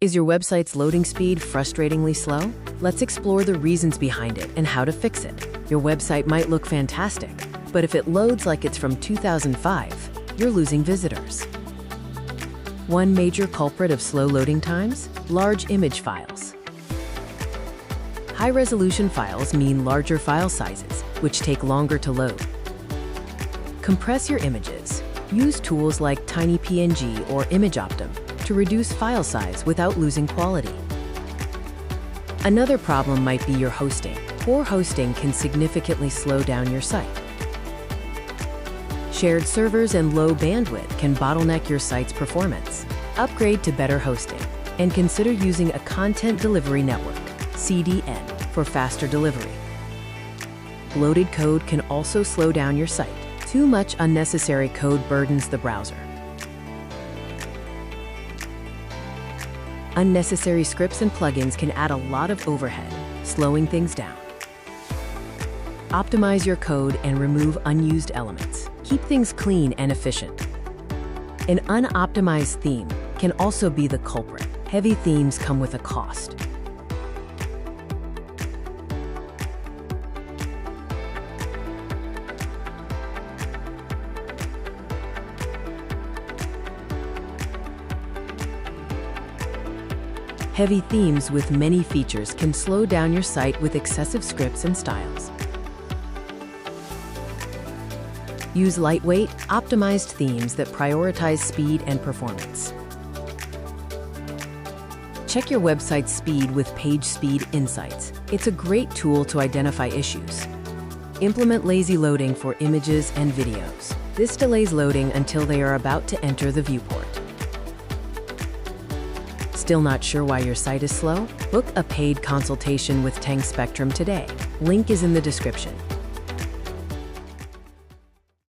Is your website's loading speed frustratingly slow? Let's explore the reasons behind it and how to fix it. Your website might look fantastic, but if it loads like it's from 2005, you're losing visitors. One major culprit of slow loading times: large image files. High-resolution files mean larger file sizes, which take longer to load. Compress your images. Use tools like TinyPNG or ImageOptim to reduce file size without losing quality. Another problem might be your hosting. Poor hosting can significantly slow down your site. Shared servers and low bandwidth can bottleneck your site's performance. Upgrade to better hosting and consider using a content delivery network, CDN, for faster delivery. Bloated code can also slow down your site. Too much unnecessary code burdens the browser. Unnecessary scripts and plugins can add a lot of overhead, slowing things down. Optimize your code and remove unused elements. Keep things clean and efficient. An unoptimized theme can also be the culprit. Heavy themes come with a cost. Heavy themes with many features can slow down your site with excessive scripts and styles. Use lightweight, optimized themes that prioritize speed and performance. Check your website's speed with Page Speed Insights. It's a great tool to identify issues. Implement lazy loading for images and videos. This delays loading until they are about to enter the viewport. Still not sure why your site is slow? Book a paid consultation with Tang Spectrum today. Link is in the description.